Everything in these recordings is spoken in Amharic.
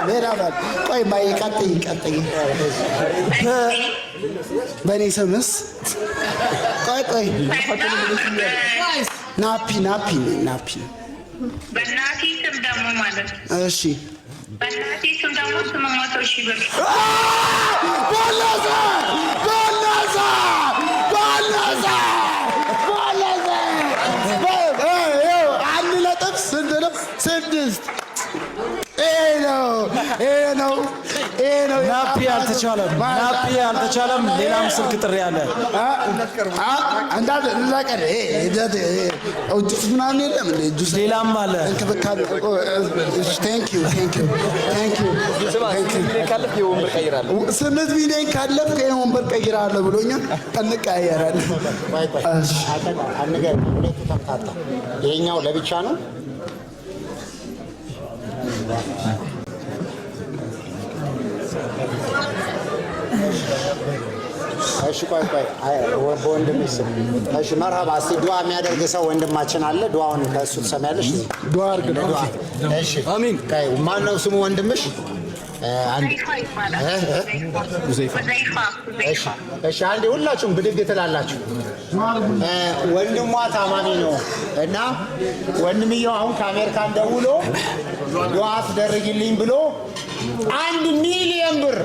ሌላ ቆይ ማይ ቀጥይ በኔ ስምስ ቆይ ናፒ በእናቴ ስም ደግሞ ማለት እሺ በእናቴ ስም ደግሞ 800 ሺህ ብር ባላዛ አንድ ነጥብ ስንት ነው? 6 ናፒ አልተቻለም። ሌላም ስልክ ጥሪ አለ። ጁስ ምናምን የለም እንዴ? ጁስ ሌላም አለ። እንክብካቤ ቴንክ ዩ 8 ሚሊዮን ካለፍክ ወንበር ቀይራለሁ ብሎኛል። እንቀያየራለን። ይሄኛው ለብቻ ነው። እሺ ቆይ በወንድምሽ ስም እሺ መርሃባ እስቲ ዱዓ የሚያደርግ ሰው ወንድማችን አለ ዱዓውን ከእሱ ትሰሚያለሽ ዱዓ አድርግ እሺ አሚን ማን ነው ስሙ ወንድምሽ እሺ አንዴ ሁላችሁም ብድግ ትላላችሁ ወንድሟ ታማሚ ነው እና ወንድምየው አሁን ከአሜሪካን ደውሎ ዱዓ አስደርግልኝ ብሎ 1 ሚሊዮን ብር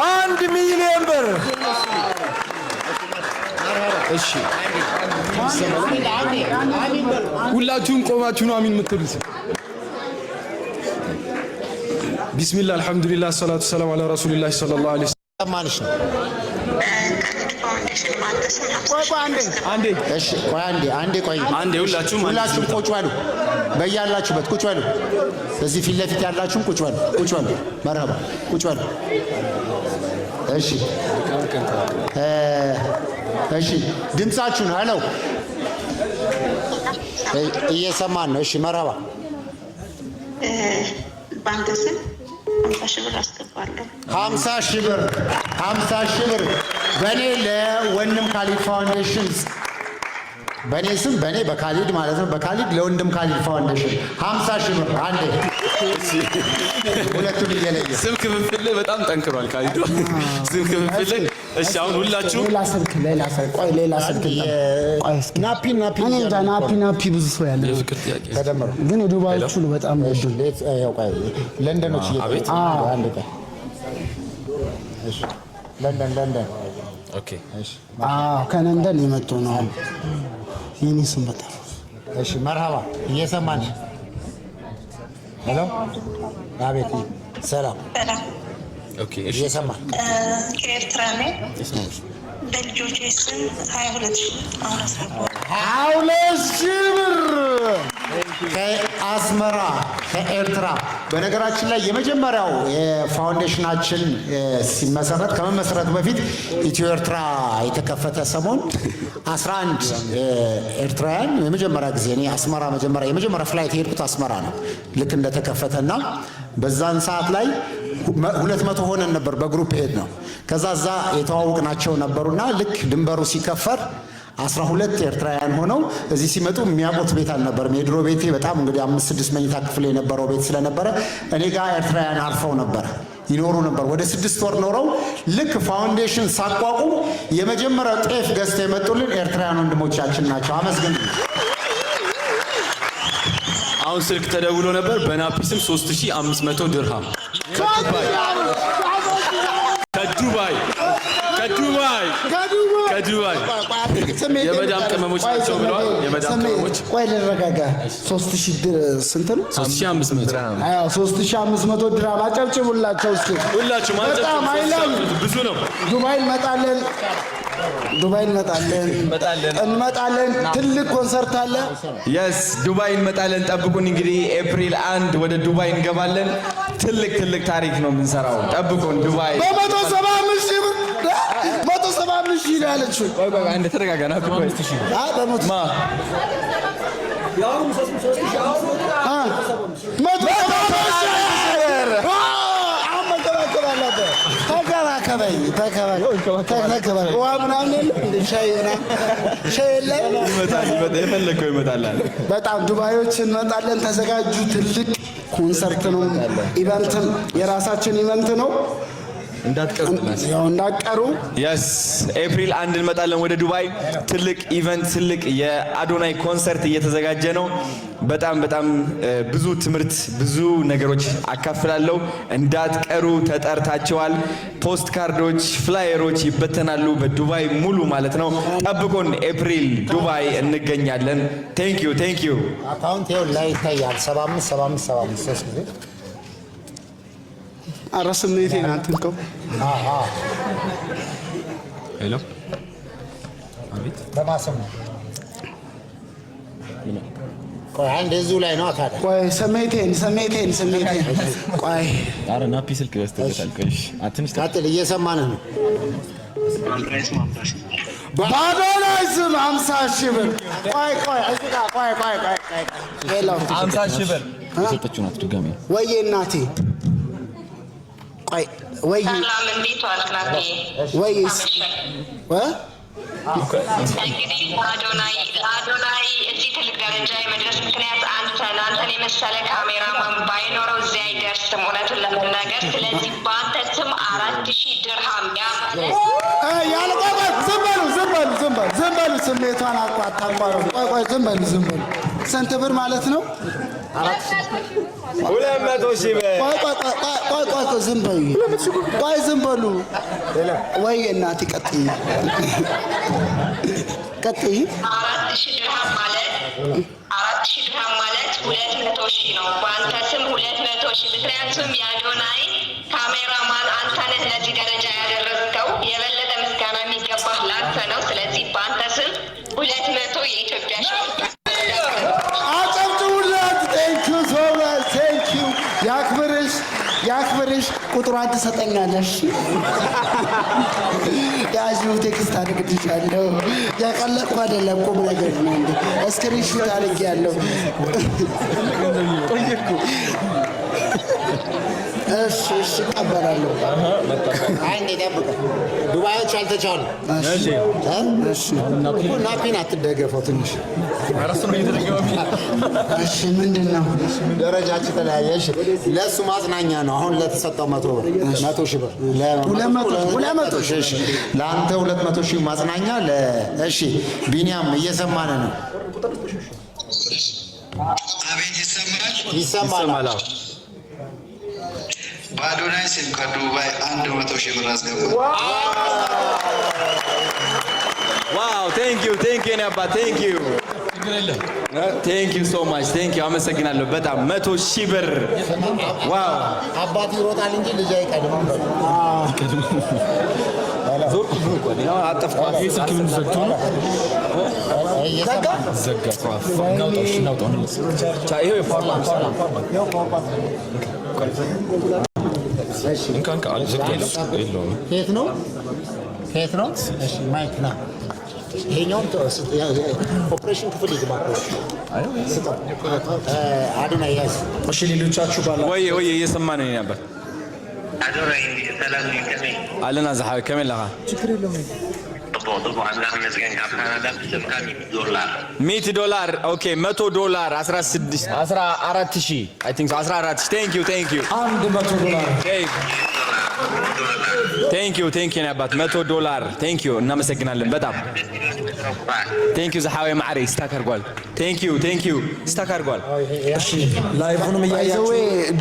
1 ሚሊዮን ብር እሺ ሁላችሁም ቆማችሁ ነው አሚን የምትሉት ቢስሚላህ አልহামዱሊላህ ሰላቱ ሰላም አላ ረሱሊላህ ሰለላሁ ዐለይሂ ወሰለም ማንሽ ነው አንዴ ሁላችሁም ቁጭ በሉ በያላችሁበት ቁጭ በሉ በዚህ ፊት ለፊት ያላችሁም ቁጭ በሉ መርሐባ ቁጭ በሉ እሺ ድምጻችሁን ሄሎ እየሰማን ነው እሺ መርሐባ ባንክ ስም 50 ሺህ ብር አስገባለሁ 50 ሺህ ብር በኔ ለወንድም ካሊድ ፋውንዴሽን በኔ ስም በኔ በካሊድ ማለት ነው በካሊድ ለወንድም ካሊድ ፋውንዴሽን 50 ሺህ ብር አንዴ ሁለቱን እየለየ ስም ክፍፍል በጣም ጠንክሯል ካሊድ ስም ክፍፍል እሺ አሁን ሁላችሁ ሌላ ስልክ ናፒ ብዙ ሰው ያለ ተደምሮ ግን ዱባዮቹ በጣም ለንደኖች አንድ ቀን እሺ ለንደን ኦኬ እሺ ከለንደን የመጡ ነው የኔ ስም በጣም እሺ መርሐባ እየሰማን ሄሎ አቤት ሰላም ኦኬ እሺ እየሰማን ከኤርትራ ነኝ በልጆቼ ስም 22 ሺህ ብር ከአስመራ ከኤርትራ በነገራችን ላይ የመጀመሪያው የፋውንዴሽናችን ሲመሰረት ከመመስረቱ በፊት ኢትዮ ኤርትራ የተከፈተ ሰሞን 11 ኤርትራውያን የመጀመሪያ ጊዜ እኔ አስመራ የመጀመሪያ ፍላይት የሄድኩት አስመራ ነው ልክ እንደተከፈተና በዛን ሰዓት ላይ 200 ሆነን ነበር በግሩፕ ሄድ ነው ከዛዛ የተዋወቅናቸው ነበሩና ልክ ድንበሩ ሲከፈር 12 ኤርትራውያን ሆነው እዚህ ሲመጡ የሚያውቁት ቤት አልነበረም የድሮ ቤቴ በጣም እንግዲህ 5-6 መኝታ ክፍል የነበረው ቤት ስለነበረ እኔ ጋር ኤርትራውያን አርፈው ነበር ይኖሩ ነበር ወደ 6 ወር ኖረው ልክ ፋውንዴሽን ሳቋቁም የመጀመሪያው ጤፍ ገዝተው የመጡልን ኤርትራውያን ወንድሞቻችን ናቸው አመስግን አሁን ስልክ ተደውሎ ነበር በናፒ ስም 3500 ድርሃም ከዱባይ የመዳም ቅመሞች ናቸው ብለዋል የመዳም ቅመሞች ቆይ ልረጋጋ 3000 ስንት ነው 3500 አዎ 3500 ድራም አጨብጭቡላቸው እስኪ ሁላችሁም አጨብጭቡ ብዙ ነው ዱባይ እንመጣለን ትልቅ ኮንሰርት አለ yes ዱባይ እንመጣለን ጠብቁን እንግዲህ ኤፕሪል 1 ወደ ዱባይ እንገባለን ትልቅ ታሪክ ነው የምንሰራው ጠብቁን ዱባይ በ175 ሺህ ብር 175 ሺህ ያለችው ቆይ አንዴ ተረጋጋና በ5 ሺህ በሞት ማ ያው 3 ሺህ አሁን መተባበር ተከበይ ተከበይ ውሃ ምናምን የለም ሻይ የለም ይመጣል የፈለከው ይመጣል። በጣም ዱባዮች እንመጣለን። ተዘጋጁ። ትልቅ ኮንሰርት ነው። ኢቨንትም የራሳችን ኢቨንት ነው። እንዳትቀሩ። የስ ኤፕሪል 1 እንመጣለን ወደ ዱባይ። ትልቅ ኢቨንት፣ ትልቅ የአዶናይ ኮንሰርት እየተዘጋጀ ነው። በጣም ብዙ ትምህርት፣ ብዙ ነገሮች አካፍላለሁ። እንዳትቀሩ፣ ተጠርታቸዋል። ፖስት ካርዶች፣ ፍላየሮች ይበተናሉ በዱባይ ሙሉ ማለት ነው። ጠብቁን። ኤፕሪል ዱባይ እንገኛለን። ቴንክ ዩ አካውንት ይኸው ላይ ይታያል። 75 3 ጊዜ ኧረ ስሜቴን አትንከው። ሄሎ አቤት በማሰብ ነው። ቆይ አንድ እዚሁ ላይ ነው ታዲያ። ቆይ ስሜቴን ቆይ ኧረ ናፒ ስልክ ገዝተውታል። ቆይ አትንሽ ቀጥል፣ እየሰማንህ ነው። በአዶናይ ስም 50,000 ብር። ቆይ እዚህ ጋር ቆይ 50,000 ብር የሰጠችው ናት ድጋሚ። ወይዬ እናቴ ቆይ ወይ ሰላም እንዴት ዋልክ ናቴ? ወይስ እንግዲህ ለአዶናይ እዚህ ትልቅ ደረጃ የመድረስ ምክንያት አንተን የመሰለ ካሜራማን ባይኖረው እዚህ አይደርስም፣ እውነቱን ለመናገር። ስለዚህ በአንተ ስም 4,000 ድርሃም ዝም በሉ ስሜቷን አታቋሩ። ቆይ ዝም በሉ ስንት ብር ማለት ነው? 200,000 ብር። ቆይ ዝም በሉ ወይ እናቴ ቀጥይ 4,000 ድርሃም ማለት 200,000 ነው። በአንተ ስም 200,000። ምክንያቱም የአዶናይ ካሜራማን አንተ ነህ ለዚህ ደረጃ ያደረስከው። የበለጠ ምስጋና የሚገባህ ላንተ ነው። ስለዚህ በአንተ ስም 200 የኢትዮጵያ ሺህ አጨብጭቡላት። ቴንኪው ያክብርሽ። ቁጥሯን ትሰጠኛለሽ። ያዚሁ ቴክስት አድርግልሻለሁ። ያቀለጥኩ አይደለም፣ ቁም ነገር ነው። እንዴ ስክሪንሾት አድርጌያለሁ። እሺ እቀበላለሁ። አንዴ ጠብቅ። ዱባዮች አልተቻሉ። እሺ ናፒን አትደገፈው ትንሽ። እሺ ምንድን ነው ደረጃችን ተለያየ። እሺ ለእሱ ማጽናኛ ነው። አሁን ለተሰጠው 100,000 ብር 200 ሺህ። እሺ ለአንተ 200,000 ማጽናኛ። እሺ ቢኒያም እየሰማን ነው? አቤት ይሰማል። በአዶናይ ስም ከዱባይ 100,000 ብር አስገባ። ዋው ቴንክ ዩ የኔ አባት ቴንክ ዩ ሶ ማች አመሰግናለሁ በጣም 100,000 ብር። ዋው አባት ይሮጣል እንጂ ልጅ አይቀድምም። ከየት ነው? እሺ ማይክ ና። ይሄኛውን ኦፕሬሽን ክፍል ይግባ። አዶናይ ያዝ። እሺ ሌሎቻችሁ ባላ ወይ እየሰማን ነው ነበር። አዶናይ ሰላም ይከመይ አለና ዘሐ ከመን ለኻ طبعا نحن نسكن كندا بسمكان $100 ኦኬ $100 14,000 አይ ቲንክ 14,000 ቴንክ ዩ ቴንክ ዩ ነባት $100 ቴንክ ዩ እናመሰግናለን በጣም ቴንክ ዩ ዘሐዊ ማዕሪ ስታከርጓል ቴንክ ዩ ስታከርጓል። እሺ ላይቭንም እያያችሁ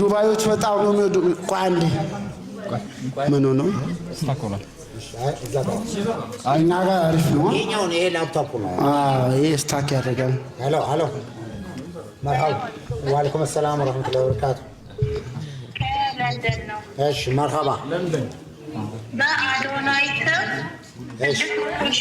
ዱባዮች በጣም ነው የሚወዱ። ቆይ አንዴ ምን ነው ስታከርጓል? እኛ ጋር አሪፍ ነው። ይሄኛው ይሄ ላፕቶፕ ነው። ይሄ ስታክ ያደርጋል። ሄሎ መርሐባ ወአለይኩም ሰላም ወራህመቱላሂ ወበረካቱ። ለንደን ነው። እሺ መርሐባ በአዶናይ ስም እሺ